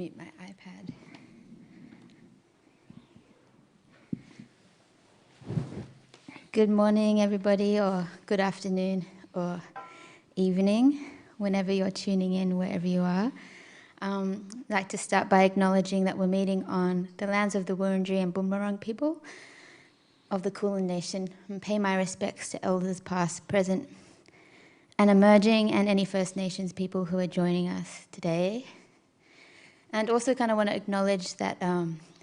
mute my iPad. Good morning, everybody, or good afternoon, or evening, whenever you're tuning in, wherever you are. I'd like to start by acknowledging that we're meeting on the lands of the Wurundjeri and Boonwurrung people of the Kulin Nation, and pay my respects to elders past, present, and emerging, and any First Nations people who are joining us today. And also kind of want to acknowledge that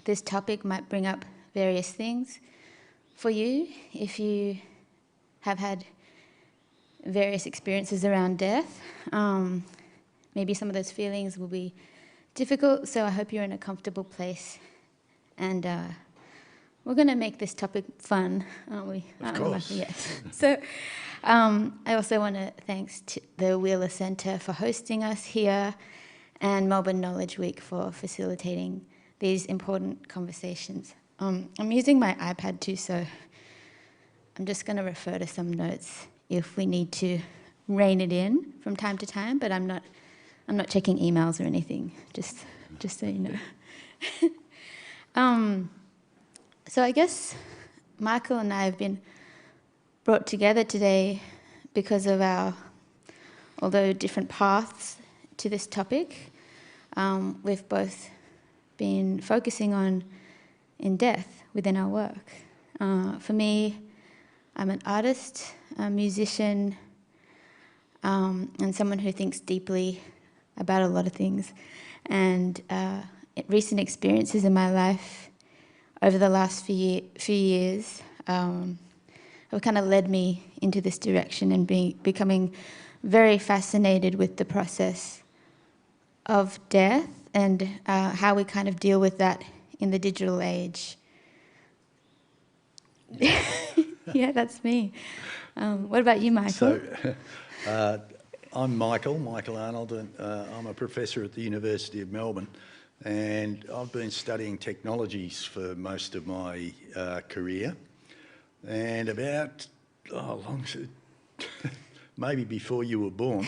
this topic might bring up various things for you if you have had various experiences around death. Maybe some of those feelings will be difficult, so I hope you're in a comfortable place. And we're going to make this topic fun, aren't we? Of course. Yes. So I also want to thank the Wheeler Centre for hosting us here, and Melbourne Knowledge Week for facilitating these important conversations. I'm using my iPad too, so I'm just going to refer to some notes if we need to rein it in from time to time, but I'm not checking emails or anything, just so you know. So I guess Michael and I have been brought together today because of our, although different paths to this topic, we've both been focusing on in death within our work. For me, I'm an artist, a musician, and someone who thinks deeply about a lot of things. And recent experiences in my life over the last few years have kind of led me into this direction and becoming very fascinated with the process of death and how we kind of deal with that in the digital age. Yeah, that's me. What about you, Michael? So, I'm Michael Arnold, and I'm a professor at the University of Melbourne, and I've been studying technologies for most of my career. And about, maybe before you were born,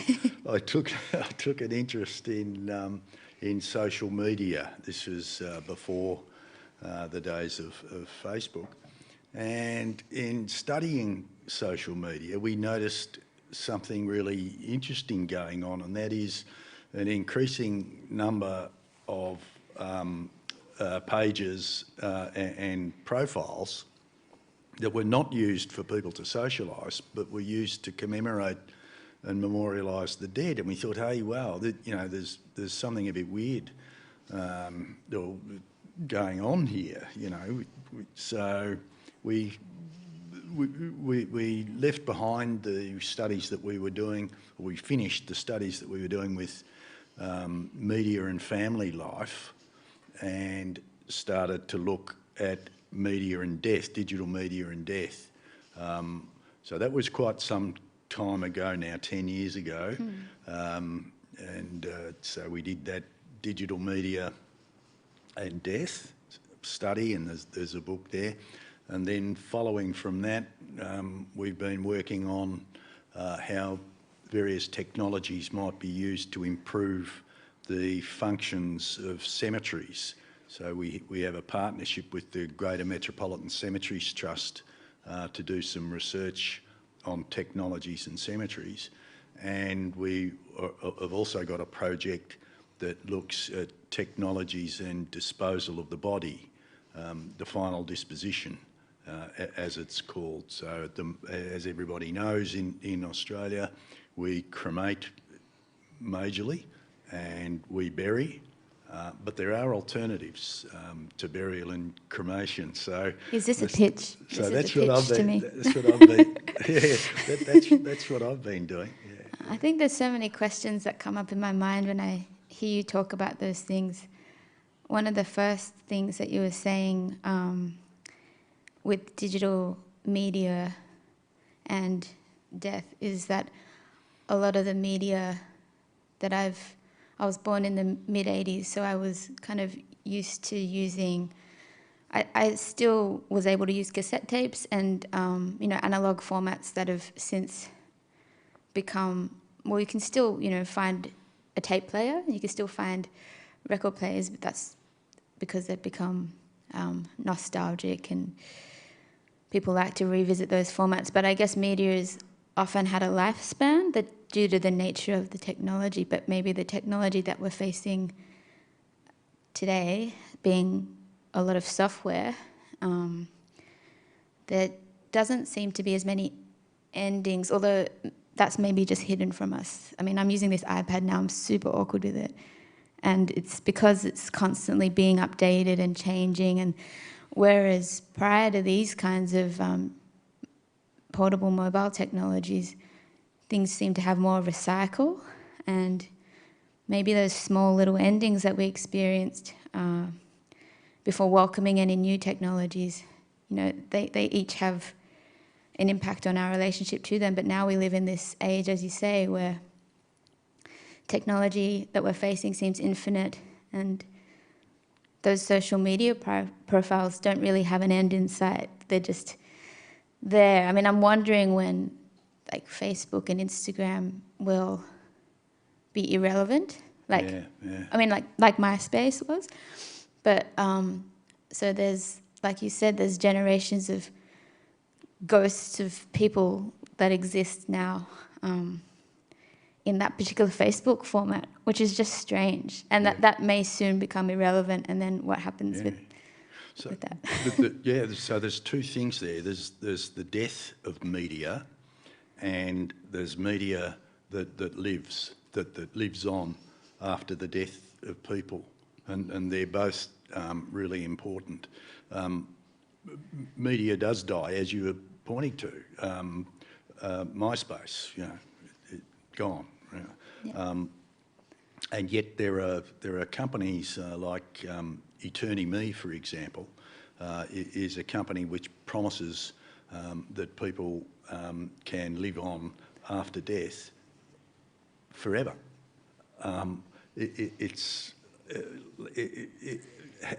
I took an interest in social media. This was before the days of Facebook. And in studying social media, we noticed something really interesting going on, and that is an increasing number of pages and profiles that were not used for people to socialise, but were used to commemorate and memorialise the dead. And we thought, hey, wow, there's something a bit weird going on here, So we left behind the studies that we were doing, or we finished the studies that we were doing with media and family life, and started to look at media and death, digital media and death. So that was quite some time ago now, 10 years ago. So we did that digital media and death study, and there's a book there. And then following from that, we've been working on how various technologies might be used to improve the functions of cemeteries. So we have a partnership with the Greater Metropolitan Cemeteries Trust to do some research on technologies and cemeteries. And we have also got a project that looks at technologies and disposal of the body, the final disposition, as it's called. So as everybody knows, in Australia, we cremate majorly and we bury, but there are alternatives to burial and cremation. So is this a pitch? So that's what I've been. That's what I've been. Yeah, that's what I've been doing. Yeah. I think there's so many questions that come up in my mind when I hear you talk about those things. One of the first things that you were saying with digital media and death is that a lot of the media that I was born in the mid-'80s, so I was kind of used to using, I still was able to use cassette tapes and analog formats that have since become, well, you can still find a tape player, you can still find record players, but that's because they've become nostalgic and people like to revisit those formats. But I guess media has often had a lifespan that due to the nature of the technology, but maybe the technology that we're facing today being a lot of software, there doesn't seem to be as many endings, although that's maybe just hidden from us. I mean, I'm using this iPad now, I'm super awkward with it. And it's because it's constantly being updated and changing. And whereas prior to these kinds of portable mobile technologies, things seem to have more of a cycle. And maybe those small little endings that we experienced before welcoming any new technologies, you know, they each have an impact on our relationship to them. But now we live in this age, as you say, where technology that we're facing seems infinite, and those social media profiles don't really have an end in sight. They're just there. I mean, I'm wondering when like Facebook and Instagram will be irrelevant. Like, yeah. I mean, like MySpace was. But so there's, like you said, there's generations of ghosts of people that exist now in that particular Facebook format, which is just strange. And that may soon become irrelevant, and then what happens with that? So there's two things there. There's the death of media, and there's media that lives on after the death of people, and they're both really important. Media does die, as you were pointing to. MySpace, you know, gone. You know. Yeah. And yet there are companies like EterniMe, for example, is a company which promises that people can live on after death forever.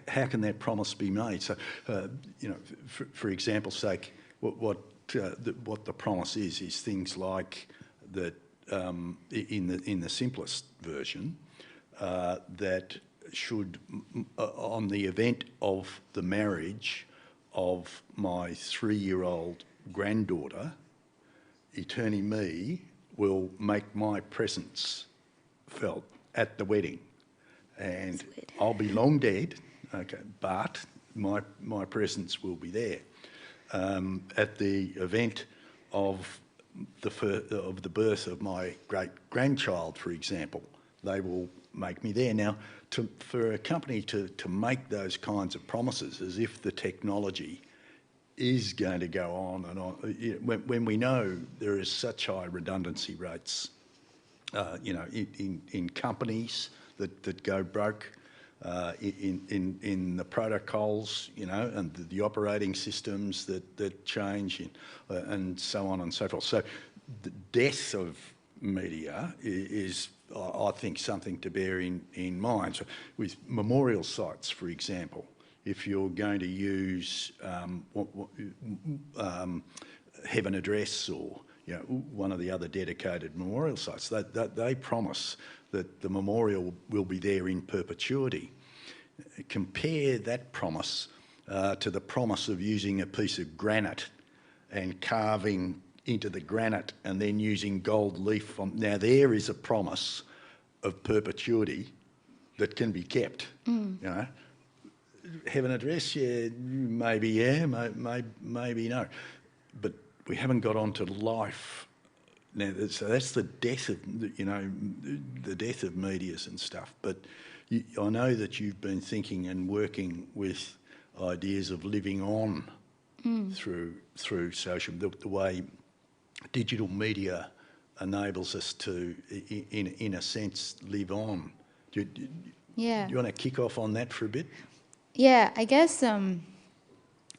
How can that promise be made? So, you know, for example's sake, what the promise is things like that. In the simplest version, that should, on the event of the marriage of my 3-year-old granddaughter, EterniMe will make my presence felt at the wedding, and I'll be long dead. Okay, but my presence will be there. At the event of the birth of my great-grandchild, for example, they will make me there. Now, for a company to make those kinds of promises as if the technology is going to go on and on, when we know there is such high redundancy rates, you know, in companies that go broke, in the protocols, you know, and the operating systems that change, and so on and so forth. So the death of media is, I think, something to bear in mind. So with memorial sites, for example, if you're going to use Heaven Address or, you know, one of the other dedicated memorial sites, they promise that the memorial will be there in perpetuity. Compare that promise to the promise of using a piece of granite and carving into the granite and then using gold leaf. Now there is a promise of perpetuity that can be kept. You know, Heaven Address, maybe no, but we haven't got on to life. Now, so that's the death of, you know, the death of medias and stuff. But I know that you've been thinking and working with ideas of living on through social, the way digital media enables us to, in a sense, live on. Do you want to kick off on that for a bit? Yeah, I guess I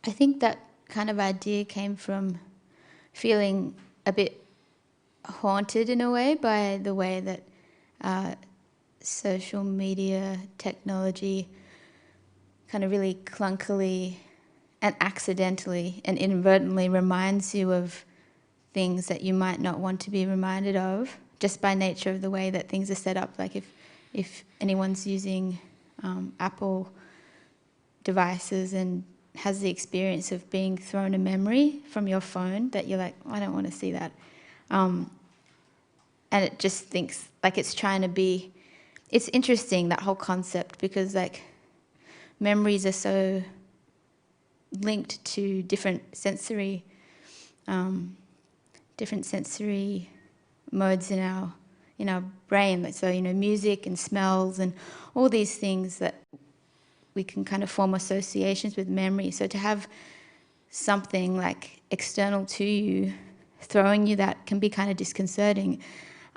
think that kind of idea came from feeling a bit haunted in a way by the way that social media technology kind of really clunkily and accidentally and inadvertently reminds you of things that you might not want to be reminded of, just by nature of the way that things are set up. Like if anyone's using Apple devices and has the experience of being thrown a memory from your phone that you're like, I don't want to see that. And it just thinks like it's trying to be, it's interesting, that whole concept, because like memories are so linked to different sensory modes in our brain. So, you know, music and smells and all these things that we can kind of form associations with memory. So to have something like external to you throwing you that can be kind of disconcerting.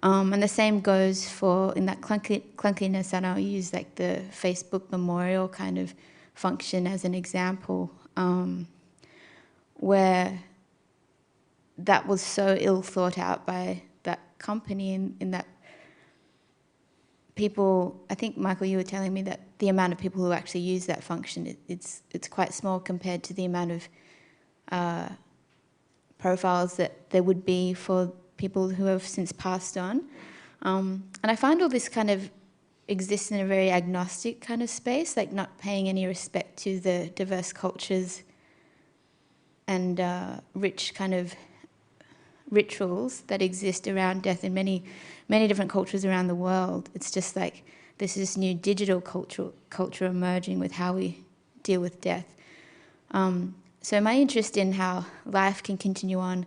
And the same goes for, in that clunkiness, and I'll use like the Facebook memorial kind of function as an example, where that was so ill thought out by that company in that people, I think, Michael, you were telling me that the amount of people who actually use that function, it's quite small compared to the amount of profiles that there would be for people who have since passed on. And I find all this kind of exists in a very agnostic kind of space, like not paying any respect to the diverse cultures and rich kind of rituals that exist around death in many different cultures around the world. It's just like this is new digital culture emerging with how we deal with death. So my interest in how life can continue on,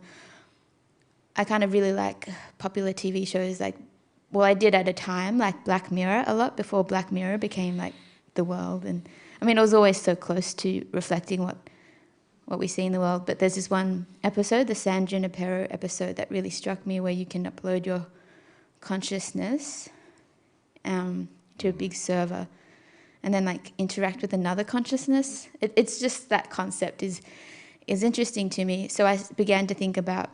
I kind of really like popular TV shows like, well, I did at a time, like Black Mirror a lot before Black Mirror became like the world. And I mean, it was always so close to reflecting what we see in the world. But there's this one episode, the San Junipero episode, that really struck me, where you can upload your consciousness to a big server and then like interact with another consciousness. It's just that concept is interesting to me. So I began to think about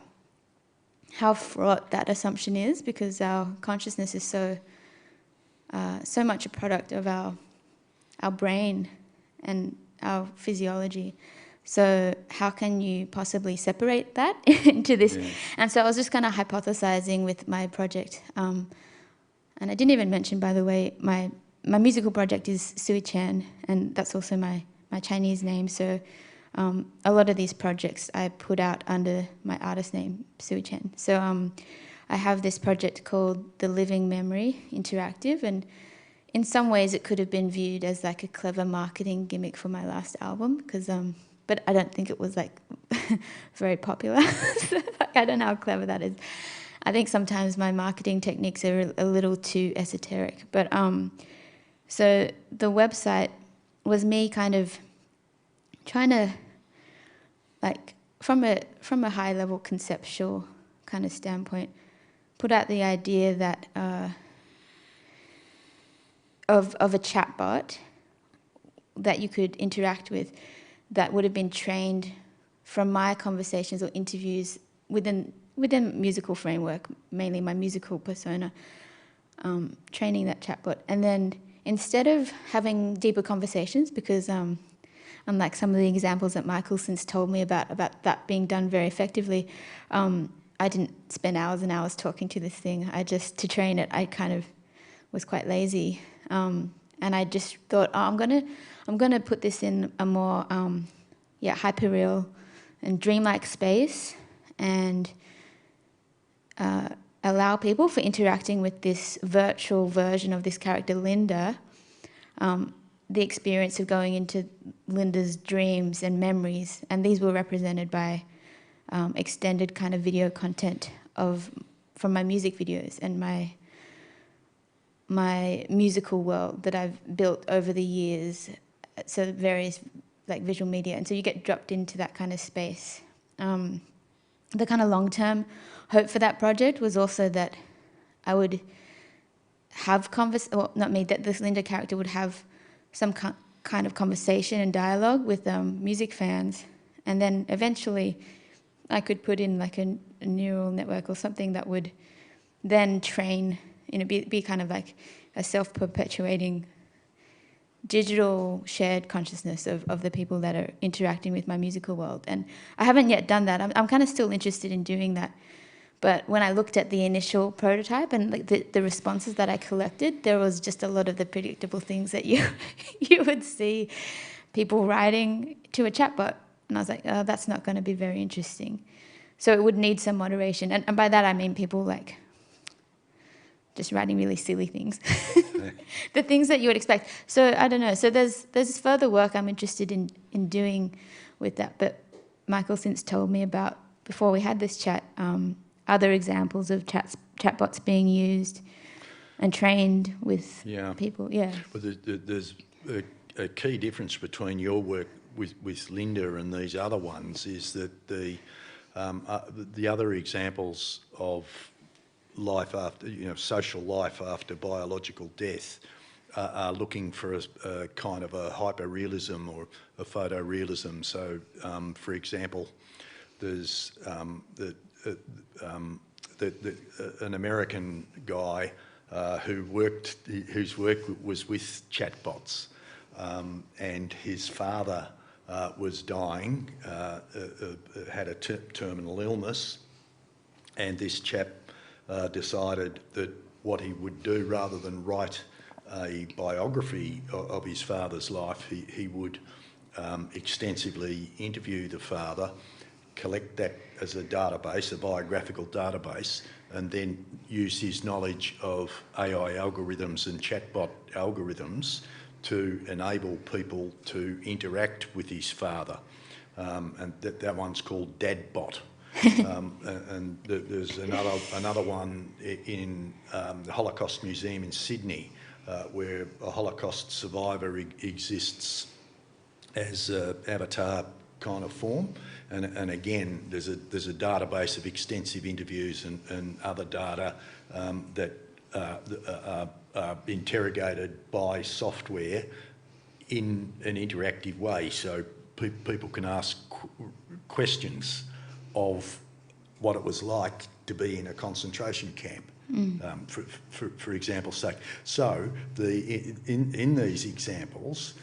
how fraught that assumption is, because our consciousness is so much a product of our brain and our physiology. So how can you possibly separate that into this? Yeah. And so I was just kind of hypothesizing with my project. And I didn't even mention, by the way, my musical project is Sui Zhen, and that's also my Chinese name. So a lot of these projects I put out under my artist name, Sui Zhen. So I have this project called The Living Memory Interactive, and in some ways it could have been viewed as like a clever marketing gimmick for my last album, because but I don't think it was like very popular. So, I don't know how clever that is. I think sometimes my marketing techniques are a little too esoteric. But so the website was me kind of trying to, like, from a high level conceptual kind of standpoint, put out the idea that of a chatbot that you could interact with, that would have been trained from my conversations or interviews within musical framework, mainly my musical persona, training that chatbot. And then instead of having deeper conversations, because unlike some of the examples that Michael since told me about that being done very effectively, I didn't spend hours and hours talking to this thing. To train it, I kind of was quite lazy. And I just thought, I'm gonna put this in a more hyperreal and dreamlike space, and allow people for interacting with this virtual version of this character, Linda, the experience of going into Linda's dreams and memories. And these were represented by extended kind of video content from my music videos and my musical world that I've built over the years, so various like visual media. And so you get dropped into that kind of space. The kind of long-term hope for that project was also that I would have that this Linda character would have some kind of conversation and dialogue with music fans, and then eventually I could put in like a neural network or something that would then train, be kind of like a self-perpetuating digital shared consciousness of the people that are interacting with my musical world. And I haven't yet done that. I'm kind of still interested in doing that, But when I looked at the initial prototype and like the responses that I collected, there was just a lot of the predictable things that you you would see people writing to a chatbot. And I was like, oh, that's not going to be very interesting. So it would need some moderation. And by that I mean people like just writing really silly things. The things that you would expect. So I don't know. So there's further work I'm interested in doing with that. But Michael since told me about, before we had this chat, other examples of chatbots being used and trained with people. Yeah. Well, there's a key difference between your work with Linda and these other ones is that the other examples of life after, social life after biological death are looking for a kind of a hyper-realism or a photorealism. So, for example, there's an American guy whose work was with chatbots, and his father was dying, had a terminal illness, and this chap decided that what he would do, rather than write a biography of his father's life, he would extensively interview the father, collect that as a database, a biographical database, and then use his knowledge of AI algorithms and chatbot algorithms to enable people to interact with his father. And that one's called DadBot. And there's another one in the Holocaust Museum in Sydney, where a Holocaust survivor exists as an avatar kind of form, and again there's a database of extensive interviews and other data that are interrogated by software in an interactive way, so people can ask questions of what it was like to be in a concentration camp, for example's sake. So in these examples,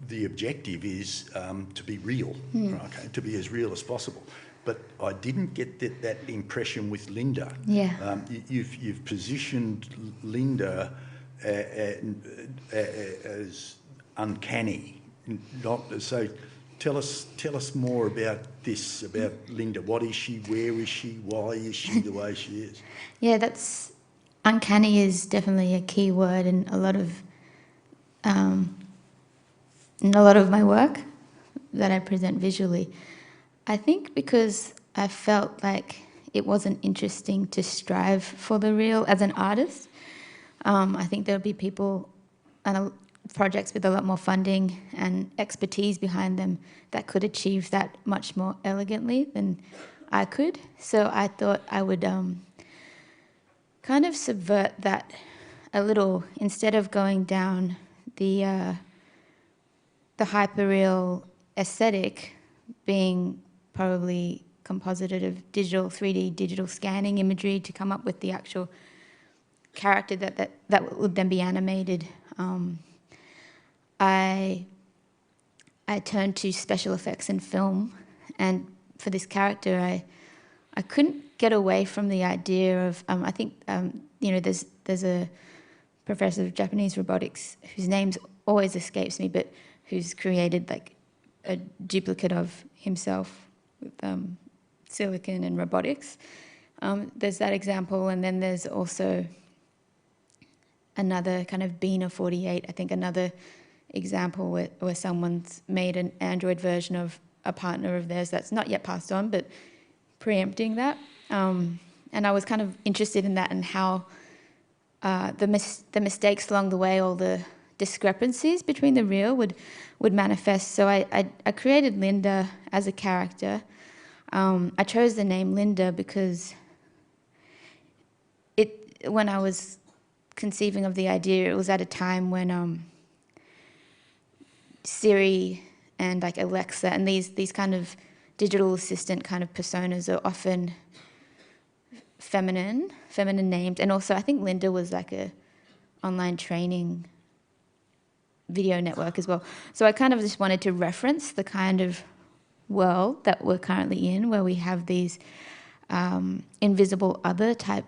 the objective is to be real, okay, to be as real as possible. But I didn't get that impression with Linda. Yeah. You've positioned Linda as uncanny, so. Tell us more about this, about Linda. What is she? Where is she? Why is she the way she is? Yeah, that's uncanny is definitely a key word in a lot of my work that I present visually. I think because I felt like it wasn't interesting to strive for the real as an artist. I think there would be people and projects with a lot more funding and expertise behind them that could achieve that much more elegantly than I could. So I thought I would kind of subvert that a little, instead of going down the hyperreal aesthetic, being probably composited of 3D digital scanning imagery to come up with the actual character that would then be animated. I turned to special effects and film, and for this character, I couldn't get away from the idea of I think there's a professor of Japanese robotics whose name always escapes me, but who's created like a duplicate of himself with silicon and robotics. There's that example, and then there's also another kind of Bina 48. I think another example where someone's made an Android version of a partner of theirs that's not yet passed on, but preempting that. And I was kind of interested in that and how the mistakes along the way, all the discrepancies between the real would manifest. So I created Linda as a character. I chose the name Linda because when I was conceiving of the idea, it was at a time when Siri and like Alexa and these kind of digital assistant kind of personas are often feminine named, and also I think Linda was like a online training video network as well. So I kind of just wanted to reference the kind of world that we're currently in, where we have these invisible other type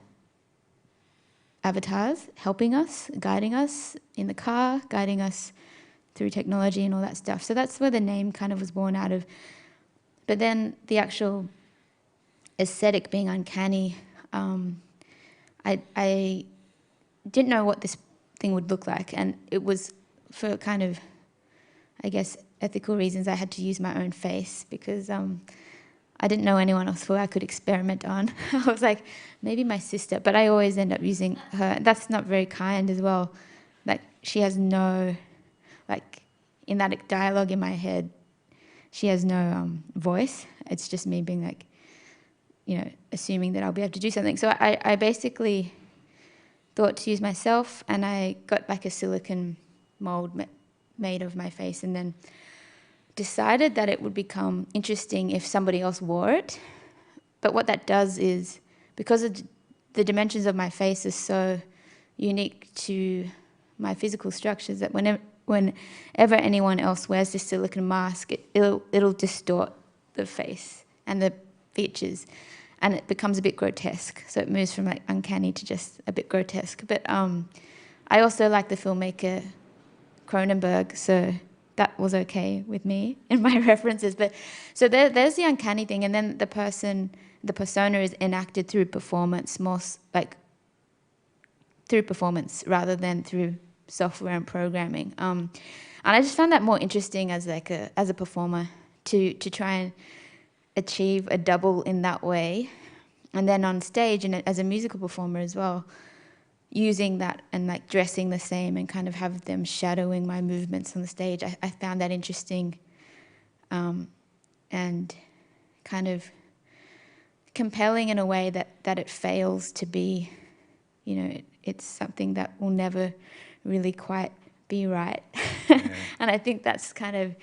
avatars helping us, guiding us in the car, guiding us through technology and all that stuff. So that's where the name kind of was born out of. But then the actual aesthetic being uncanny, I didn't know what this thing would look like, and it was for kind of, I guess, ethical reasons I had to use my own face, because I didn't know anyone else who I could experiment on. I was like, maybe my sister, but I always end up using her. That's not very kind as well. Like, she has no, like, in that dialogue in my head, she has no voice. It's just me being like, you know, assuming that I'll be able to do something. So I basically thought to use myself, and I got like a silicone mold made of my face, and then decided that it would become interesting if somebody else wore it. But what that does is, because of the dimensions of my face are so unique to my physical structures, that whenever anyone else wears this silicone mask, it'll distort the face and the features, and it becomes a bit grotesque. So it moves from like uncanny to just a bit grotesque. But I also like the filmmaker Cronenberg, so that was okay with me in my references. But so there's the uncanny thing, and then the persona is enacted through performance, more like through performance rather than through software and programming. And I just found that more interesting as a performer to try and achieve a double in that way, and then on stage and as a musical performer as well, using that and like dressing the same and kind of have them shadowing my movements on the stage. I found that interesting, and kind of compelling in a way that it fails to be, you know, it's something that will never really quite be right. Yeah. And I think that's kind of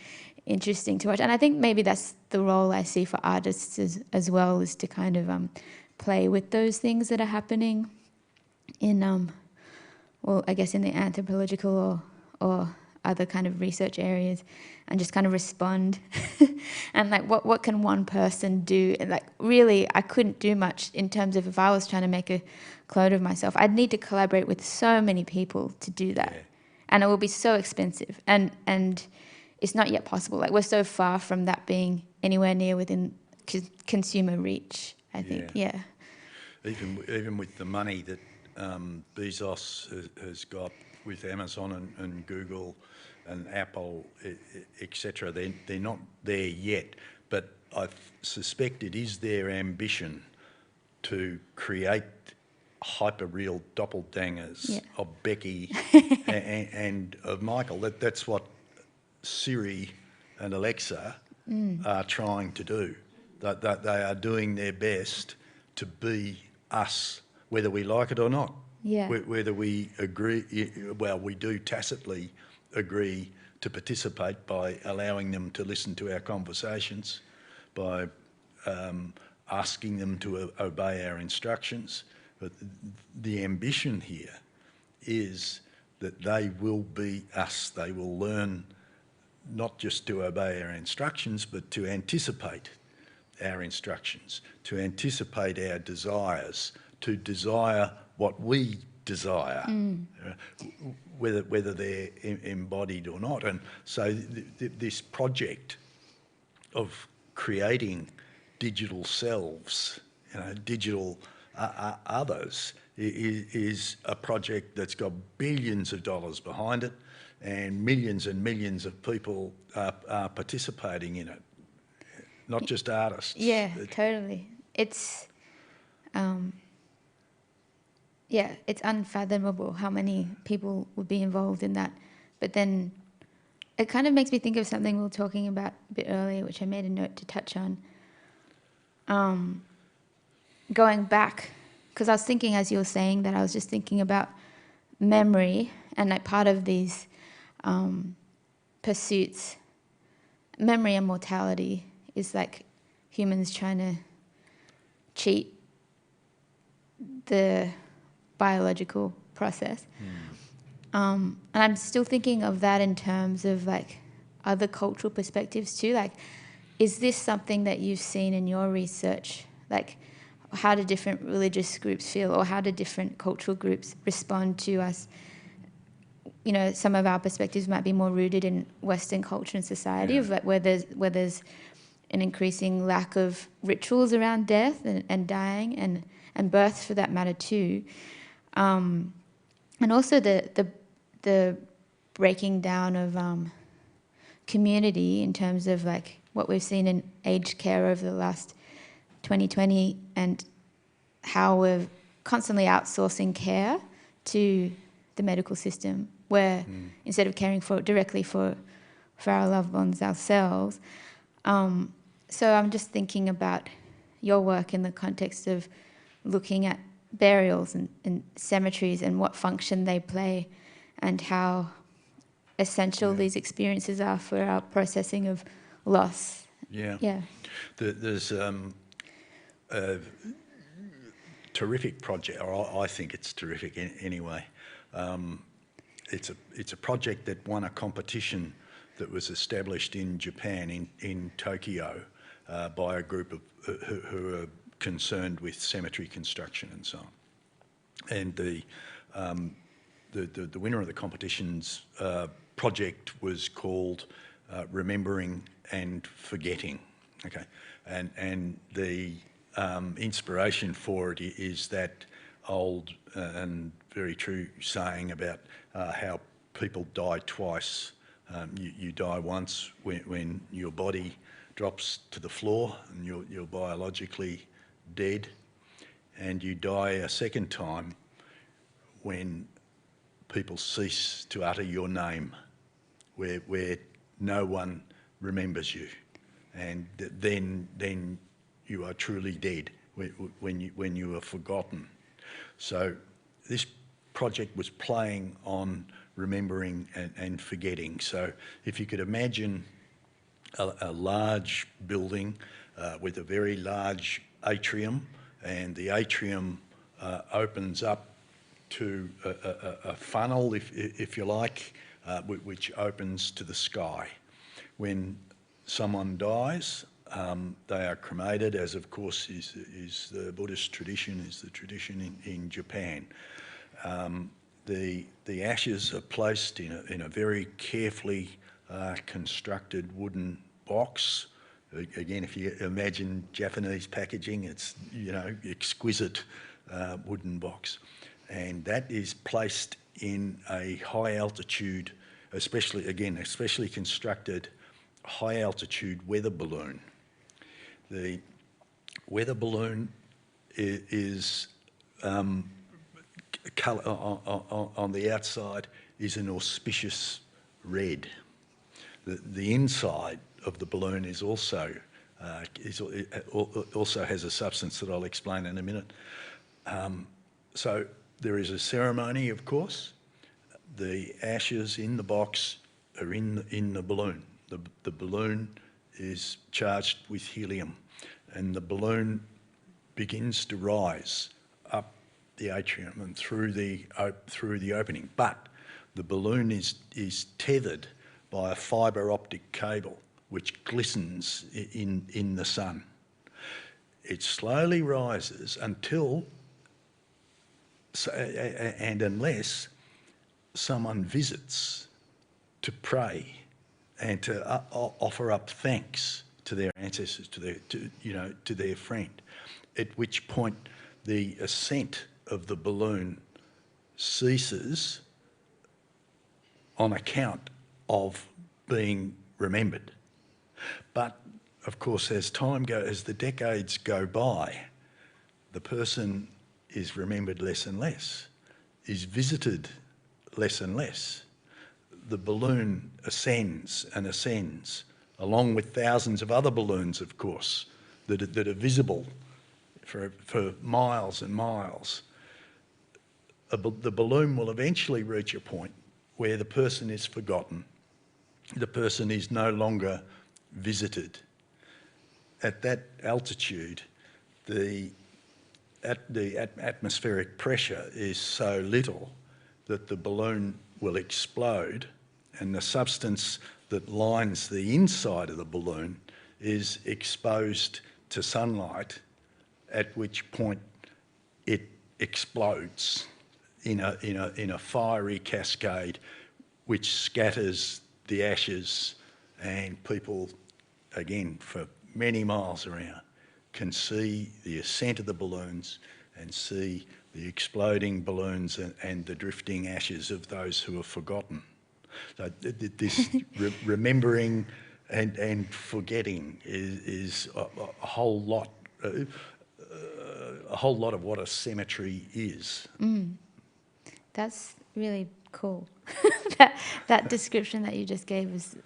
interesting to watch. And I think maybe that's the role I see for artists as well, is to kind of play with those things that are happening in, well, I guess in the anthropological or other kind of research areas, and just kind of respond. And like, what can one person do? And like, really, I couldn't do much in terms of, if I was trying to make a clone of myself, I'd need to collaborate with so many people to do that. Yeah. And it will be so expensive. And it's not yet possible. Like, we're so far from that being anywhere near within consumer reach, I think. Yeah. Even with the money that Bezos has got with Amazon and Google and Apple, etc., they're not there yet. But I suspect it is their ambition to create hyper-real doppelgangers of Becky and of Michael. That's what Siri and Alexa are trying to do. That they are doing their best to be us, whether we like it or not. Yeah. Whether we agree, well, we do tacitly agree to participate by allowing them to listen to our conversations, by asking them to obey our instructions. But the ambition here is that they will be us. They will learn not just to obey our instructions, but to anticipate our instructions, to anticipate our desires, to desire what we desire, whether they're embodied or not. And so this project of creating digital selves, digital others, is a project that's got billions of dollars behind it, and millions of people are participating in it, not just artists. Yeah, totally. It's it's unfathomable how many people would be involved in that. But then it kind of makes me think of something we were talking about a bit earlier, which I made a note to touch on. Going back, because I was thinking, as you were saying that, I was just thinking about memory, and like part of these pursuits, memory and mortality, is like humans trying to cheat the biological process. And I'm still thinking of that in terms of like other cultural perspectives too. Like, is this something that you've seen in your research? Like, how do different religious groups feel, or how do different cultural groups respond to us? You know, some of our perspectives might be more rooted in Western culture and society, of like where there's an increasing lack of rituals around death and dying and birth for that matter too. And also the breaking down of community in terms of like what we've seen in aged care over the last 2020, and how we're constantly outsourcing care to the medical system, where instead of caring directly for our loved ones ourselves. So I'm just thinking about your work in the context of looking at burials and cemeteries and what function they play, and how essential these experiences are for our processing of loss. Yeah. There's a terrific project, or I think it's terrific anyway. It's a project that won a competition that was established in Japan, in Tokyo, by a group of who are concerned with cemetery construction and so on. And the winner of the competition's project was called Remembering and Forgetting. Okay, and the inspiration for it is that old and very true saying about how people die twice. You die once when your body drops to the floor and you're biologically dead, and you die a second time when people cease to utter your name, where no one remembers you, and then you are truly dead when you are forgotten. So this project was playing on remembering and forgetting. So if you could imagine a large building with a very large atrium, and the atrium opens up to a funnel, if you like, which opens to the sky. When someone dies, they are cremated, as of course is the Buddhist tradition, is the tradition in Japan. The ashes are placed in a very carefully constructed wooden box. Again, if you imagine Japanese packaging, it's, you know, exquisite wooden box, and that is placed in a high altitude, especially constructed high altitude weather balloon. The weather balloon is colour on the outside is an auspicious red. The inside of the balloon is also has a substance that I'll explain in a minute. So there is a ceremony, of course. The ashes in the box are in the balloon. The balloon is charged with helium, and the balloon begins to rise up the atrium and through the opening. But the balloon is tethered by a fibre optic cable which glistens in the sun. It slowly rises until, and unless someone visits to pray and to offer up thanks to their ancestors, to their friend, at which point the ascent of the balloon ceases on account of being remembered. But of course, as the decades go by, the person is remembered less and less, is visited less and less. The balloon ascends and ascends, along with thousands of other balloons, of course, that are visible for miles and miles. The balloon will eventually reach a point where the person is forgotten. The person is no longer visited. At that altitude, the atmospheric pressure is so little that the balloon will explode, and the substance that lines the inside of the balloon is exposed to sunlight at which point it explodes in a fiery cascade, which scatters the ashes, and people, again, for many miles around, can see the ascent of the balloons and see the exploding balloons and the drifting ashes of those who have forgotten. So this remembering and forgetting is a whole lot of what a cemetery is. That's really cool. that description that you just gave is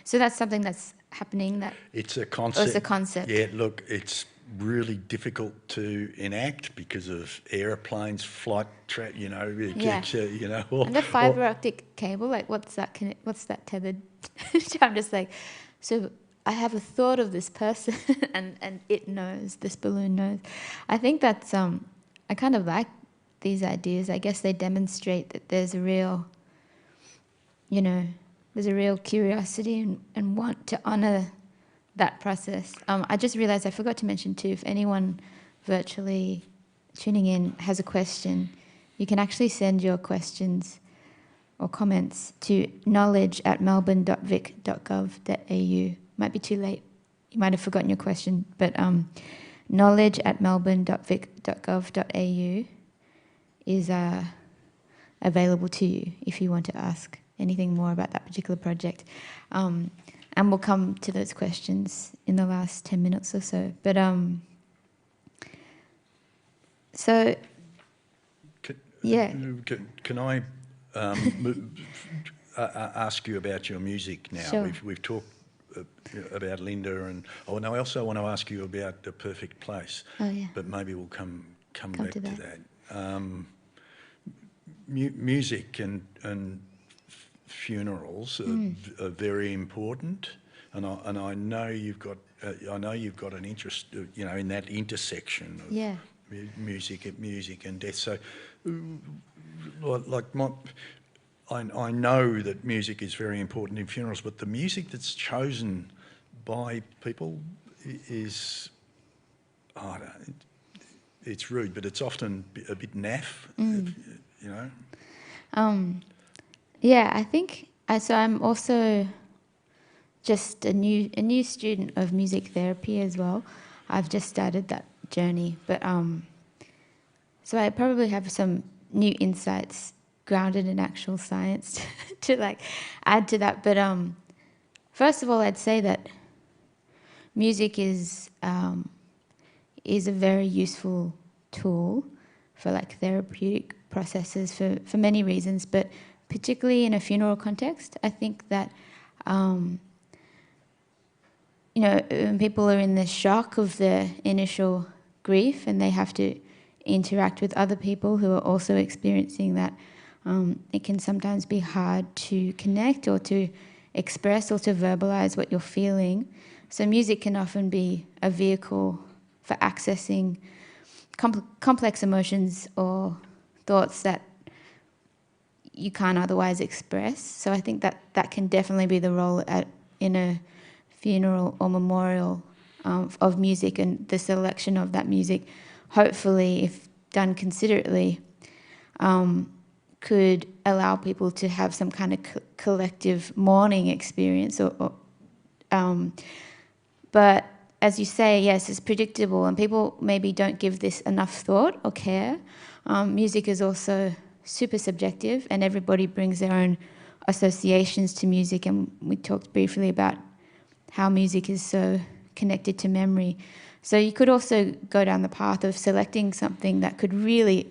so that's something that's happening. It's a concept. It's a concept. Yeah, look, it's really difficult to enact because of aeroplanes, flight, Yeah. Or, and the fibre optic cable, like what's that tethered? I'm just like, so I have a thought of this person, and it knows, this balloon knows. I think that's I kind of like these ideas. I guess they demonstrate that there's a real, there's a real curiosity and want to honour that process. I just realised I forgot to mention too, if anyone virtually tuning in has a question, you can actually send your questions or comments to knowledge@melbourne.vic.gov.au. Might be too late. You might have forgotten your question, but knowledge@melbourne.vic.gov.au is available to you if you want to ask anything more about that particular project. And we'll come to those questions in the last 10 minutes or so. But so, yeah. Can I ask you about your music now? Sure. We've talked about Linda, and I also want to ask you about The Perfect Place. Oh, yeah. But maybe we'll come back to that. Music and funerals are very important, and I know you've got an interest, in that intersection of music and death. So, I know that music is very important in funerals, but the music that's chosen by people is, it's rude, but it's often a bit naff, Yeah, I think so. I'm also just a new student of music therapy as well. I've just started that journey, but so I probably have some new insights grounded in actual science to add to that. But first of all, I'd say that music is a very useful tool for therapeutic processes for many reasons, but particularly in a funeral context. I think that when people are in the shock of the initial grief and they have to interact with other people who are also experiencing that, it can sometimes be hard to connect or to express or to verbalize what you're feeling. So music can often be a vehicle for accessing complex emotions or thoughts that you can't otherwise express. So I think that can definitely be the role in a funeral or memorial of music, and the selection of that music, hopefully, if done considerately, could allow people to have some kind of collective mourning experience. But as you say, yes, it's predictable, and people maybe don't give this enough thought or care. Music is also super subjective, and everybody brings their own associations to music, and we talked briefly about how music is so connected to memory. So you could also go down the path of selecting something that could really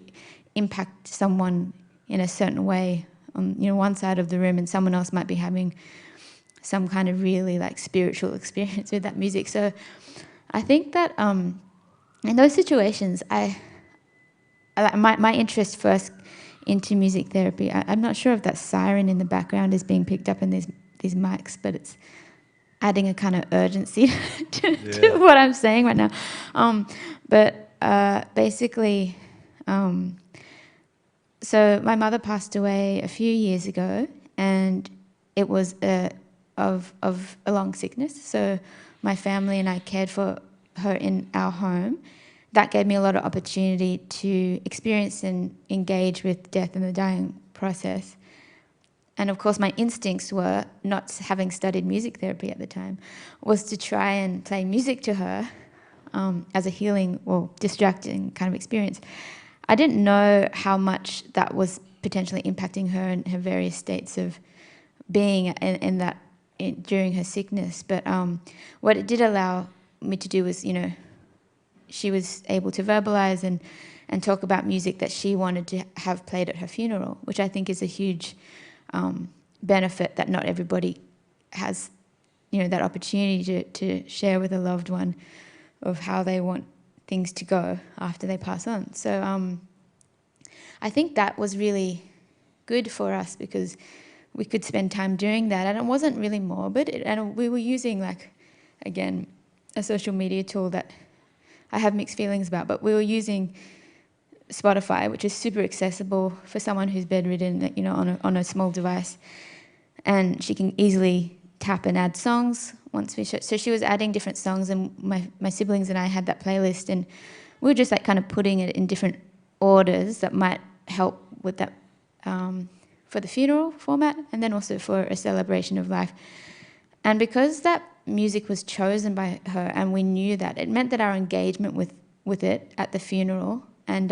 impact someone in a certain way on one side of the room, and someone else might be having some kind of really spiritual experience with that music. So I think that in those situations, my interest first into music therapy, I'm not sure if that siren in the background is being picked up in these mics, but it's adding a kind of urgency to what I'm saying right now. But basically, so my mother passed away a few years ago, and it was of a long sickness. So my family and I cared for her in our home, that gave me a lot of opportunity to experience and engage with death and the dying process. And of course, my instincts were, not having studied music therapy at the time, was to try and play music to her as a healing or distracting kind of experience. I didn't know how much that was potentially impacting her and her various states of being during her sickness. But what it did allow me to do was, she was able to verbalize and talk about music that she wanted to have played at her funeral, which I think is a huge benefit that not everybody has, that opportunity to share with a loved one of how they want things to go after they pass on. So I think that was really good for us because we could spend time doing that, and it wasn't really morbid, and we were using, again, a social media tool that I have mixed feelings about, but we were using Spotify, which is super accessible for someone who's bedridden, on a small device, and she can easily tap and add songs once we show. So she was adding different songs, and my siblings and I had that playlist, and we were just kind of putting it in different orders that might help with that for the funeral format, and then also for a celebration of life. And because that music was chosen by her, and we knew that, it meant that our engagement with it at the funeral and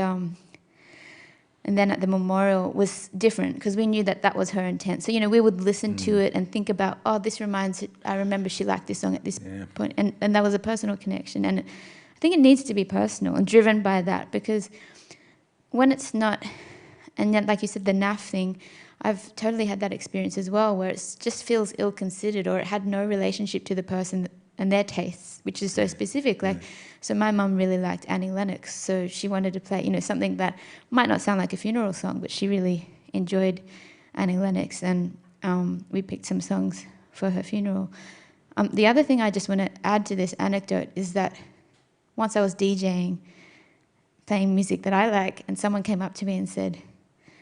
then at the memorial was different, because we knew that was her intent. So, we would listen to it and think about, I remember she liked this song at this point. And that was a personal connection. And I think it needs to be personal and driven by that, because when it's not, and then, like you said, the NAF thing, I've totally had that experience as well, where it just feels ill-considered, or it had no relationship to the person and their tastes, which is so specific. So my mum really liked Annie Lennox, so she wanted to play, something that might not sound like a funeral song, but she really enjoyed Annie Lennox, and we picked some songs for her funeral. The other thing I just want to add to this anecdote is that once I was DJing, playing music that I like, and someone came up to me and said,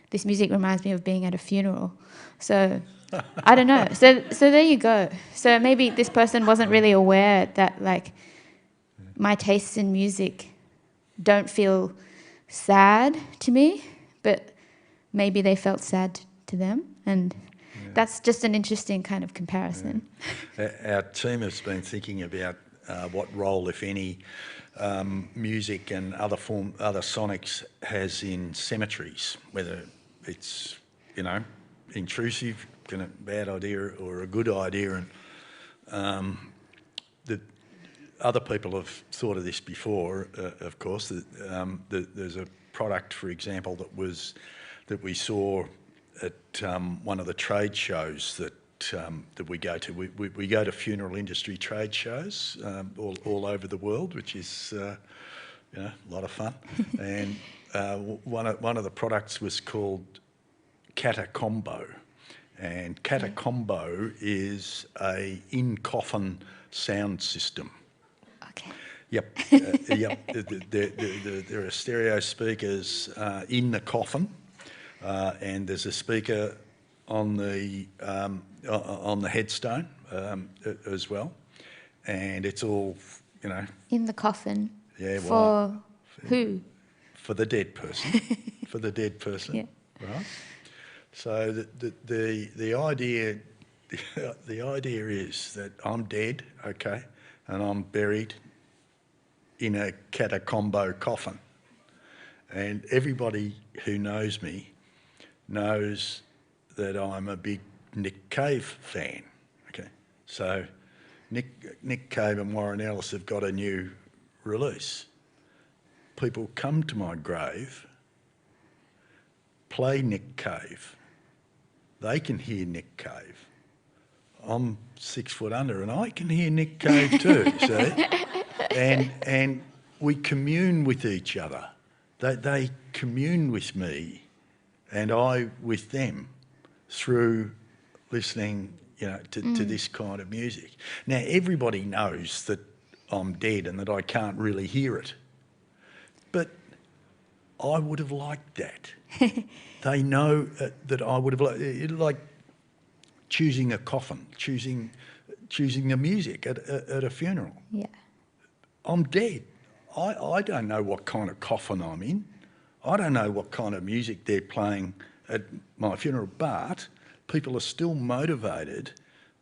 "This music reminds me of being at a funeral." So I don't know. So there you go. So maybe this person wasn't really aware that my tastes in music don't feel sad to me, but maybe they felt sad to them, and that's just an interesting kind of comparison. Our team has been thinking about what role, if any, music and other sonics has in cemeteries, whether it's intrusive, a bad idea or a good idea, and the other people have thought of this before. Of course, there's a product, for example, that we saw at one of the trade shows that we go to. We go to funeral industry trade shows all over the world, which is a lot of fun. And one of the products was called Catacombo, and Catacombo is a in-coffin sound system. Okay. Yep. There are stereo speakers in the coffin, and there's a speaker on the headstone as well, and it's all in the coffin. Yeah. For who? For the dead person. For the dead person. Yeah. Right. So the idea is that I'm dead, okay, and I'm buried in a catacombo coffin, and everybody who knows me knows that I'm a big Nick Cave fan. Okay, so Nick Cave and Warren Ellis have got a new release. People come to my grave, play Nick Cave. They can hear Nick Cave. I'm 6 foot under, and I can hear Nick Cave too. See, and we commune with each other. They commune with me, and I with them, through listening, to this kind of music. Now, everybody knows that I'm dead and that I can't really hear it, but I would have liked that. They know that I would have like choosing a coffin, choosing the music at a funeral. Yeah. I'm dead. I don't know what kind of coffin I'm in. I don't know what kind of music they're playing at my funeral, but people are still motivated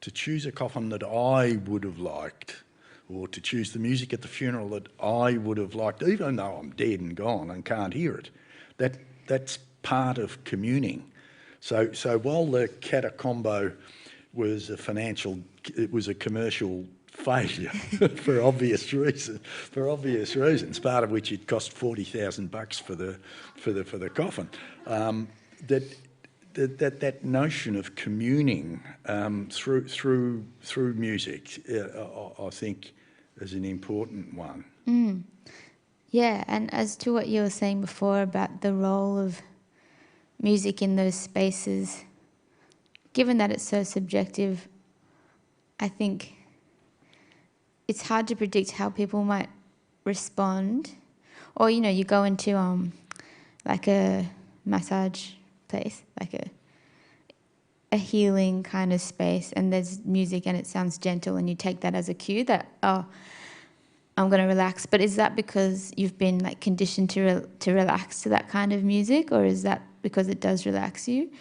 to choose a coffin that I would have liked, or to choose the music at the funeral that I would have liked, even though I'm dead and gone and can't hear it. That's part of communing. So while the catacombo was a commercial failure for obvious reasons, part of which it cost $40,000 for the coffin. That notion of communing through music, I think, is an important one. Yeah, and as to what you were saying before about the role of music in those spaces, given that it's so subjective, I think it's hard to predict how people might respond. Or, you know, you go into like a massage place, like a healing kind of space, and there's music and it sounds gentle, and you take that as a cue that, oh, I'm going to relax. But is that because you've been like conditioned to relax to that kind of music, or is that because it does relax you?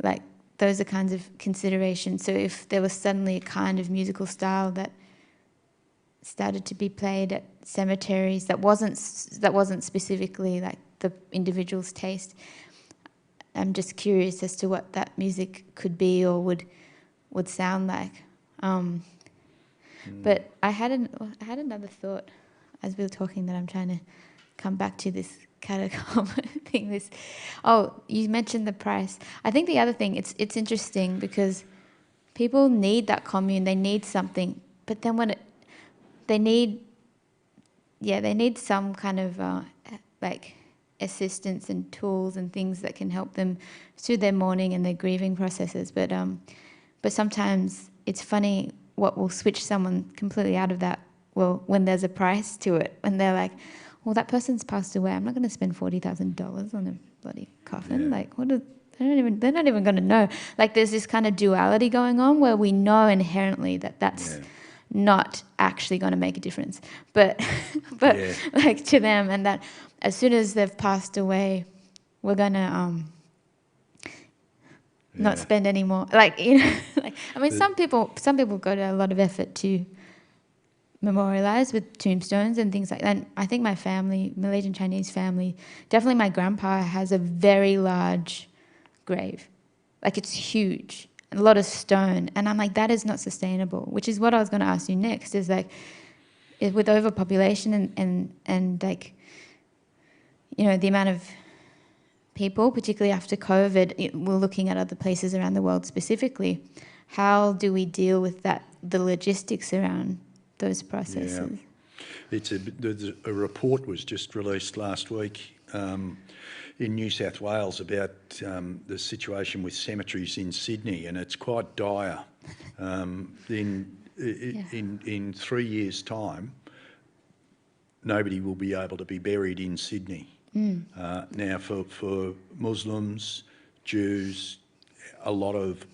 Like, those are kinds of considerations. So if there was suddenly a kind of musical style that started to be played at cemeteries that wasn't specifically like the individual's taste, I'm just curious as to what that music could be or would sound like. But I had another thought as we were talking that I'm trying to come back to, this catacomb thing. You mentioned the price. I think the other thing, it's interesting because people need that commune. They need something, but then they need some kind of like assistance and tools and things that can help them through their mourning and their grieving processes. But sometimes it's funny what will switch someone completely out of that. Well, when there's a price to it, when they're like, well, that person's passed away, I'm not going to spend $40,000 on a bloody coffin. Yeah. Like, they're not even going to know. Like, there's this kind of duality going on where we know inherently that's not actually going to make a difference, but like to them, and that as soon as they've passed away, we're going to not spend any more. Like, you know, like, I mean, some people go to a lot of effort to memorialize with tombstones and things like that. And I think my family, Malaysian Chinese family, definitely my grandpa has a very large grave. Like, it's huge, a lot of stone. And I'm like, that is not sustainable, which is what I was going to ask you next, is like, with overpopulation and like, you know, the amount of people, particularly after COVID, we're looking at other places around the world specifically, how do we deal with that, the logistics around those processes? Yeah. A report was just released last week in New South Wales about the situation with cemeteries in Sydney, and it's quite dire. In 3 years' time, nobody will be able to be buried in Sydney. Now, for Muslims, Jews, a lot of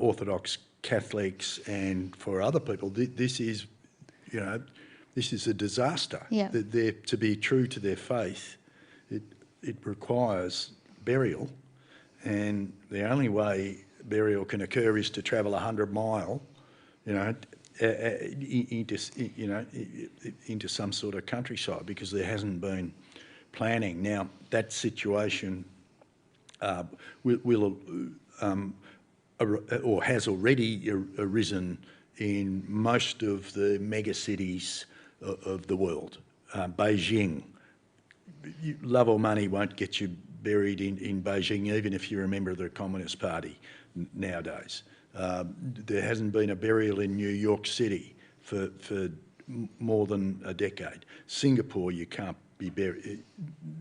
Orthodox Catholics, and for other people, this is a disaster. Yeah. To be true to their faith, it requires burial, and the only way burial can occur is to travel 100 mile, into some sort of countryside, because there hasn't been planning. Now, that situation will or has already arisen in most of the mega cities of the world. Beijing, love or money won't get you buried in Beijing, even if you're a member of the Communist Party nowadays. There hasn't been a burial in New York City for more than a decade. Singapore, you can't be buried,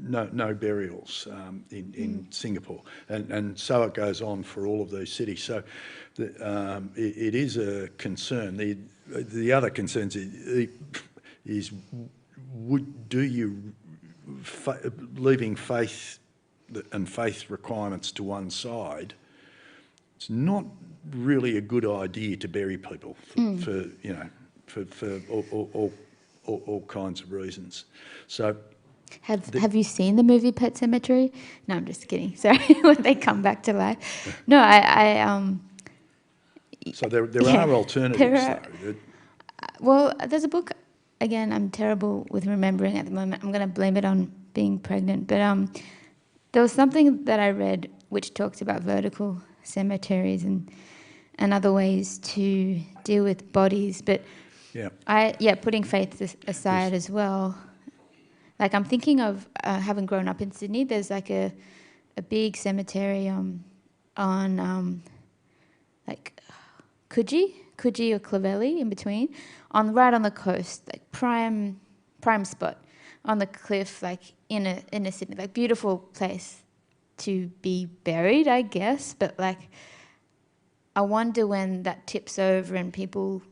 no burials in Singapore, and so it goes on for all of those cities. So it is a concern. The other concerns is leaving faith and faith requirements to one side, it's not really a good idea to bury people for all kinds of reasons. So, have you seen the movie Pet Sematary? No, I'm just kidding. Sorry, when they come back to life. No, so there yeah, are alternatives, there are, though. well, there's a book. Again, I'm terrible with remembering at the moment. I'm going to blame it on being pregnant. But there was something that I read which talks about vertical cemeteries and other ways to deal with bodies. But putting faith aside as well. Like I'm thinking of having grown up in Sydney. There's like a big cemetery on like Coogee or Clovelly in between, right on the coast, like prime spot on the cliff, like in a Sydney, like beautiful place to be buried, I guess. But like, I wonder when that tips over and people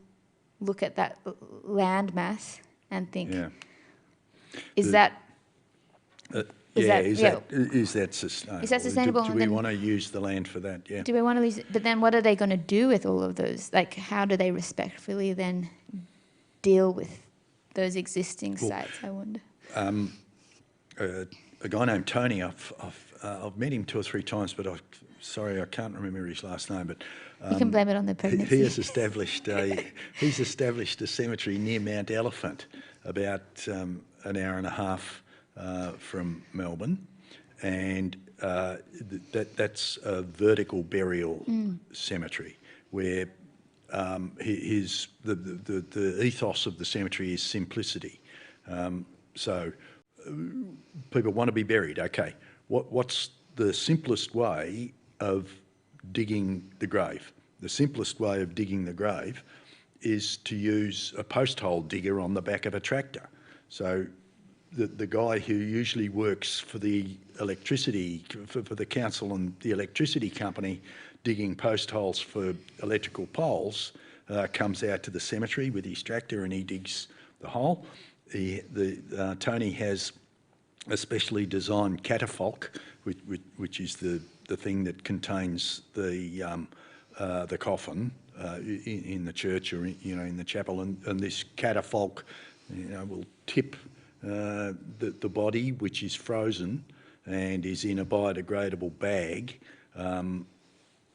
look at that land mass and think, is that sustainable? Is that sustainable? Do we want to use the land for that? Yeah. Do we want to use it? But then what are they going to do with all of those? Like, how do they respectfully then deal with those existing sites, I wonder? A guy named Tony, I've met him 2 or 3 times, but I can't remember his last name. But you can blame it on the pregnancy. He has established a cemetery near Mount Elephant, about an hour and a half from Melbourne, and that's a vertical burial cemetery where the ethos of the cemetery is simplicity. So people want to be buried. Okay, what's the simplest way of digging the grave? The simplest way of digging the grave is to use a post hole digger on the back of a tractor. So the guy who usually works for the electricity, for the council and the electricity company, digging post holes for electrical poles, comes out to the cemetery with his tractor and he digs the hole. Tony has a specially designed catafalque, which is the thing that contains the coffin in the church or in the chapel, and this catafalque will tip the body, which is frozen and is in a biodegradable bag,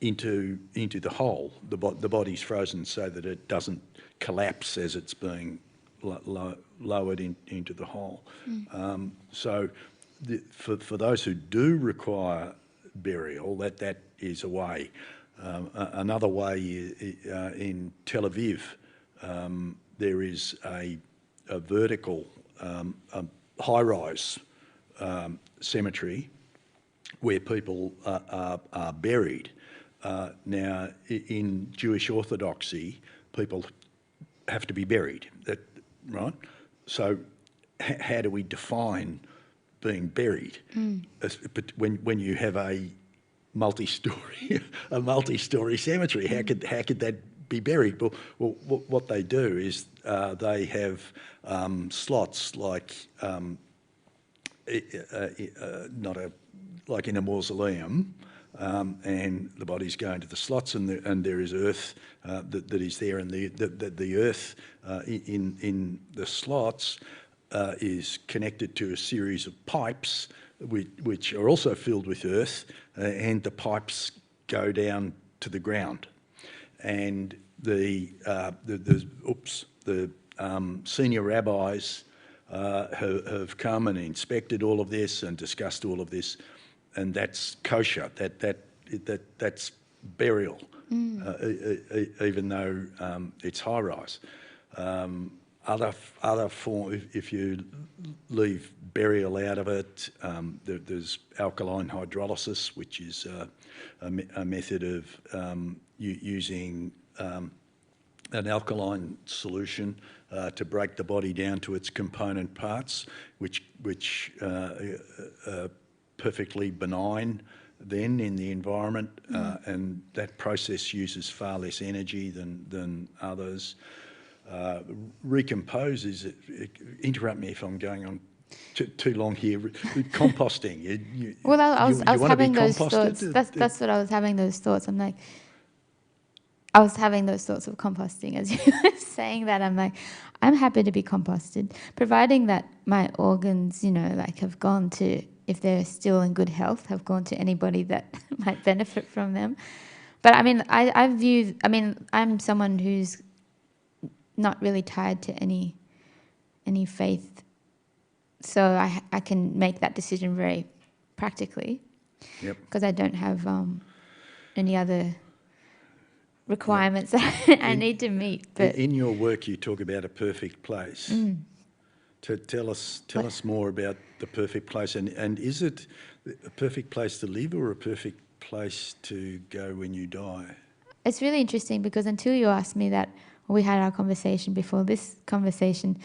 into the hole. The body's frozen so that it doesn't collapse as it's being lowered into the hole. So for those who do require burial, that is a way. Another way in Tel Aviv, there is a vertical high-rise cemetery where people are buried. Now, in Jewish orthodoxy, people have to be buried, right? So how do we define being buried? But when you have a multi-story cemetery, how could that be buried? Well, what they do is they have slots like like in a mausoleum, and the body's going to the slots, and there is earth that is there, and the earth in the slots is connected to a series of pipes which are also filled with earth, and the pipes go down to the ground. And the senior rabbis have come and inspected all of this and discussed all of this, and that's kosher. That's burial, even though it's high rise. Other form, if you leave burial out of it, there's alkaline hydrolysis, which is a method of using an alkaline solution to break the body down to its component parts, which are perfectly benign then in the environment, and that process uses far less energy than others. Recompose is, interrupt me if I'm going on too long here. Composting. I was having those thoughts. That's what I was having those thoughts. I'm like, I was having those thoughts of composting as you were saying that. I'm like, I'm happy to be composted, providing that my organs, like have gone to, if they're still in good health, have gone to anybody that might benefit from them. But I mean, I'm someone who's not really tied to any faith, so I can make that decision very practically. Yep. Because I don't have any other requirements that I need to meet. But in your work, you talk about a perfect place. Tell us more about the perfect place, and is it a perfect place to live or a perfect place to go when you die? It's really interesting because until you asked me that, we had our conversation before this conversation,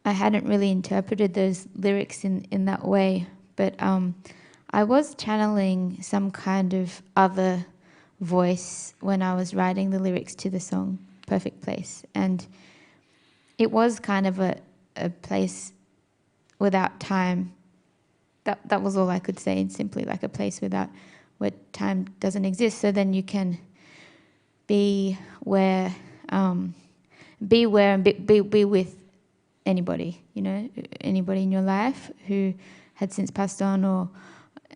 I hadn't really interpreted those lyrics in that way. But I was channeling some kind of other voice when I was writing the lyrics to the song Perfect Place. And it was kind of a place without time. That was all I could say, simply like a place where time doesn't exist. So then you can be where and be with anybody, anybody in your life who had since passed on. Or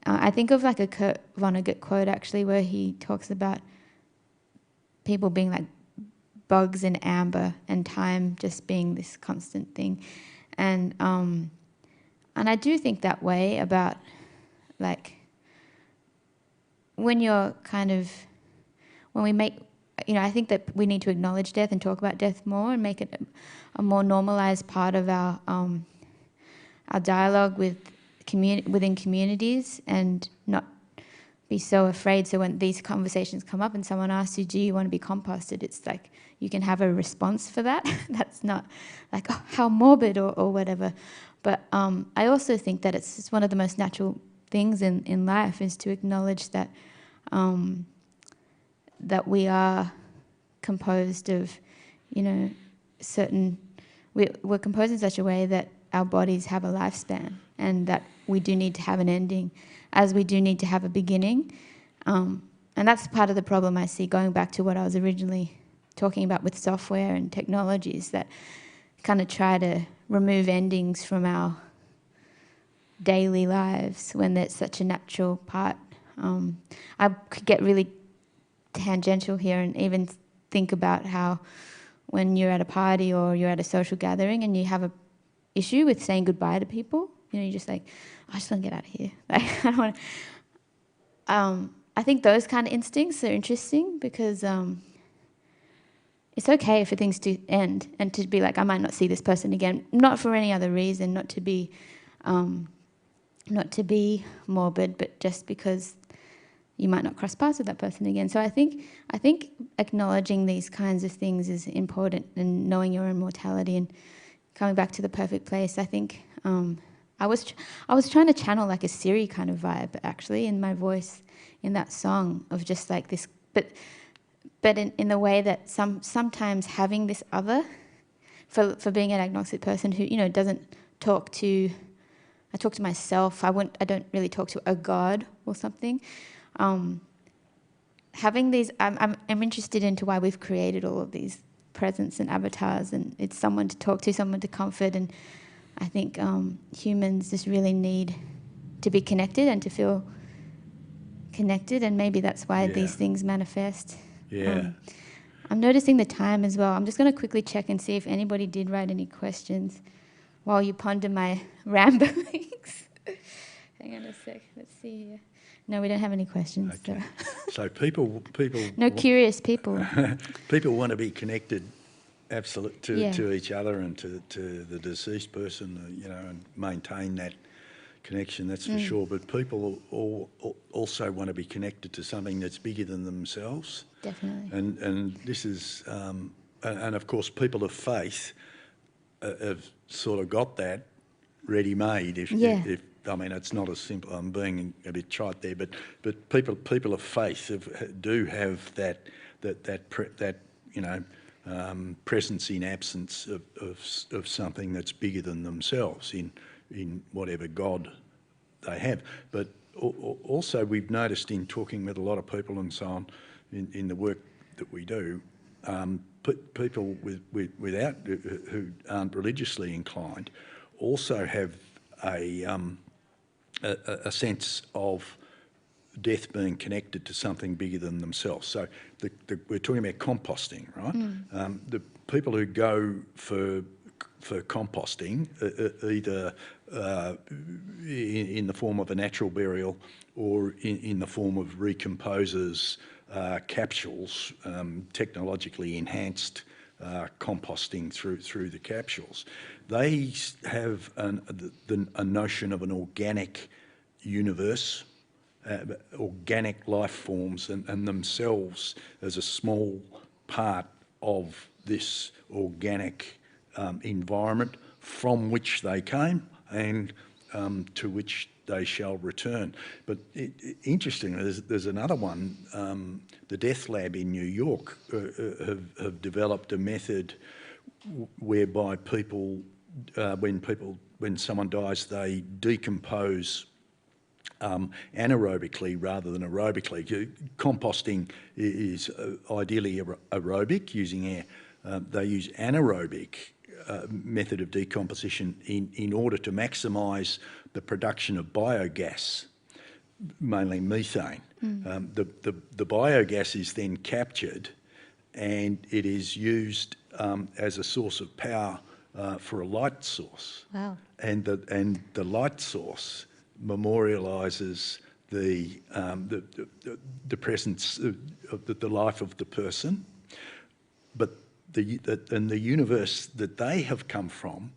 I think of like a Kurt Vonnegut quote actually, where he talks about people being like bugs in amber and time just being this constant thing. And I do think that way about, like, when we make, I think that we need to acknowledge death and talk about death more and make it a more normalized part of our dialogue within communities, and not be so afraid. So when these conversations come up and someone asks you, do you want to be composted? It's like you can have a response for that. That's not like, oh, how morbid or whatever. But I also think that it's just one of the most natural things in life is to acknowledge that that we are composed of, we're composed in such a way that our bodies have a lifespan, and that we do need to have an ending, as we do need to have a beginning. And that's part of the problem I see, going back to what I was originally talking about with software and technologies that kind of try to remove endings from our daily lives when that's such a natural part. I could get really tangential here and even think about how when you're at a party or you're at a social gathering and you have a issue with saying goodbye to people, you're just like, I just want to get out of here. Like, I don't want to. I think those kind of instincts are interesting because it's okay for things to end and to be like, I might not see this person again, not for any other reason, not to be morbid, but just because you might not cross paths with that person again. So I think acknowledging these kinds of things is important, and knowing your own mortality. And coming back to the perfect place, I think I was trying to channel like a Siri kind of vibe actually in my voice in that song, of just like this, but in the way that sometimes having this other, for being an agnostic person who doesn't talk to, I talk to myself. I don't really talk to a God or something. Having these, I'm interested into why we've created all of these presents and avatars, and it's someone to talk to, someone to comfort. And I think humans just really need to be connected and to feel connected, and maybe that's why these things manifest. Yeah. I'm noticing the time as well. I'm just going to quickly check and see if anybody did write any questions while you ponder my ramblings. Hang on a sec. Let's see here. No, we don't have any questions. Okay. So people. No curious people. People want to be connected, to each other and to the deceased person, and maintain that connection. That's for sure. But people also want to be connected to something that's bigger than themselves. Definitely. And this is, and of course, people of faith have sort of got that ready-made. If I mean, it's not as simple. I'm being a bit trite there, but people of faith do have that presence in absence of something that's bigger than themselves in whatever God they have. But also, we've noticed in talking with a lot of people and so on, in the work that we do, people without who aren't religiously inclined also have a sense of death being connected to something bigger than themselves. So we're talking about composting, right? The people who go for composting, either in the form of a natural burial or in the form of recomposers, capsules, technologically enhanced composting through the capsules. They have a notion of an organic universe, organic life forms, and themselves as a small part of this organic environment from which they came and to which they shall return. But interestingly, there's another one. The Death Lab in New York have developed a method whereby people, when someone dies, they decompose anaerobically rather than aerobically. Composting is ideally aerobic, using air. They use anaerobic method of decomposition in order to maximise the production of biogas, mainly methane. The biogas is then captured and it is used as a source of power for a light source. Wow. And the light source memorialises the presence of the life of the person, but the universe that they have come from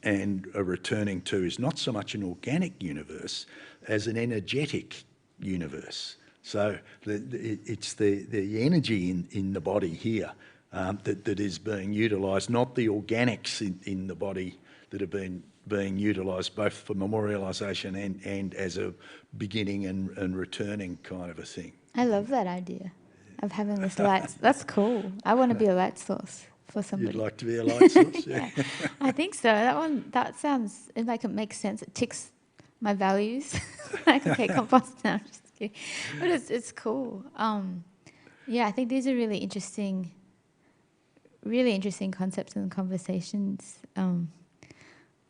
and are returning to is not so much an organic universe as an energetic universe. So it's the energy in the body here that is being utilised, not the organics in the body that have been being utilised both for memorialisation and as a beginning and returning kind of a thing. I love that idea of having this light. That's cool. I want to be a light source for somebody. You'd like to be a light source? Yeah. I think so. That sounds like it makes sense. It ticks my values. Like, okay, compost. No, I'm just kidding. But it's cool. Yeah, I think these are really interesting concepts and conversations.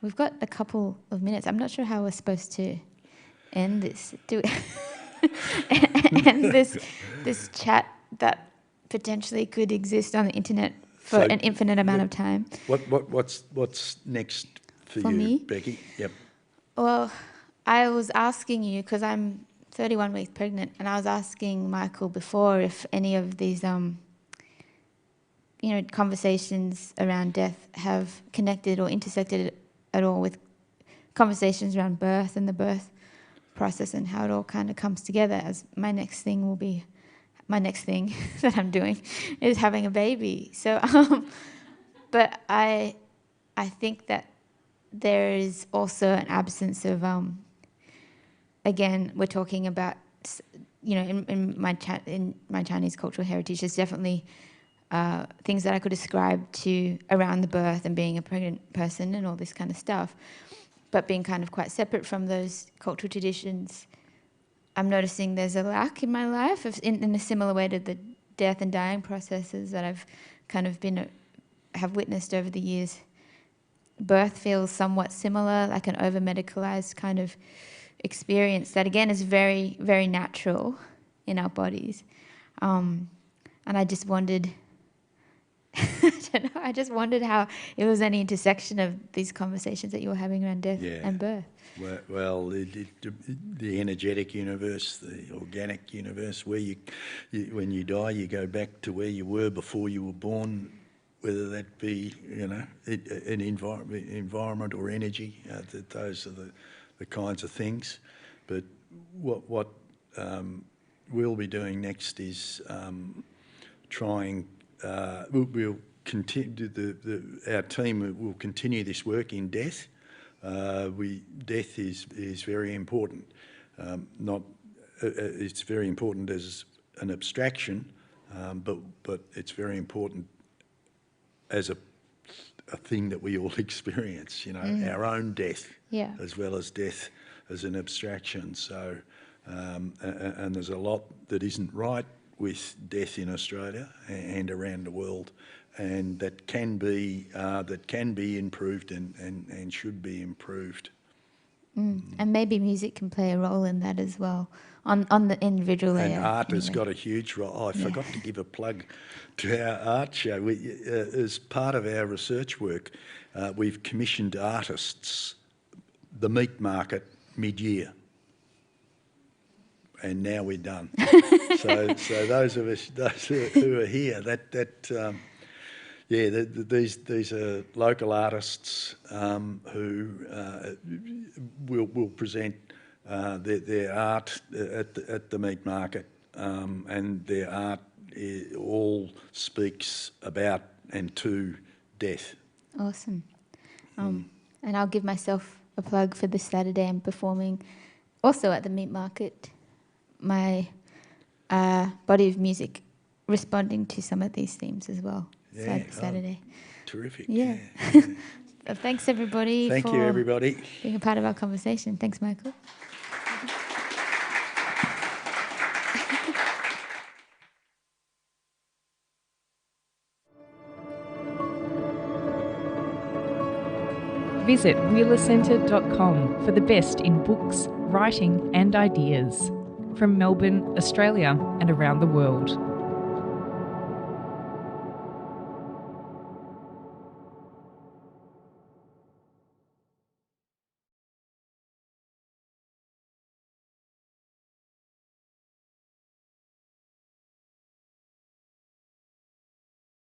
We've got a couple of minutes. I'm not sure how we're supposed to end this. End this chat that potentially could exist on the internet for an infinite amount of time. What's next for you, me? Becky? Yep. Well, I was asking you, because I'm 31 weeks pregnant, and I was asking Michael before if any of these conversations around death have connected or intersected at all with conversations around birth and the birth process and how it all kind of comes together. As my next thing that I'm doing is having a baby. So, but I think that there is also an absence of, again, we're talking about, in my Chinese cultural heritage, there's definitely things that I could ascribe to around the birth and being a pregnant person and all this kind of stuff, but being kind of quite separate from those cultural traditions. I'm noticing there's a lack in my life in a similar way to the death and dying processes that I've kind of have witnessed over the years. Birth feels somewhat similar, like an over-medicalized kind of experience that, again, is very, very natural in our bodies. And I just wondered, I just wondered how it was any intersection of these conversations that you were having around death and birth. Well, the energetic universe, the organic universe, where when you die, you go back to where you were before you were born, whether that be, an environment or energy. Those are the kinds of things. But what we'll be doing next is trying. We'll continue. Our team will continue this work in death. Death is very important. It's very important as an abstraction, but it's very important as a thing that we all experience. Our own death, as well as death as an abstraction. So, and there's a lot that isn't right with death in Australia and around the world, and that can be improved and should be improved. And maybe music can play a role in that as well, on the individual layer. And art has anyway. got a huge role. Oh, I forgot to give a plug to our art show. As part of our research work, we've commissioned artists the meat market mid-year. And now we're done. so those of us, who are here, these are local artists who will present their art at the meat market, and their art all speaks about and to death. Awesome. And I'll give myself a plug for this Saturday. I'm performing also at the meat market, my body of music responding to some of these themes as well. Yeah, Saturday. Terrific. Yeah. Thanks everybody. Thank you, everybody. Being a part of our conversation. Thanks, Michael. Visit wheelercentre.com for the best in books, writing and ideas from Melbourne, Australia and around the world.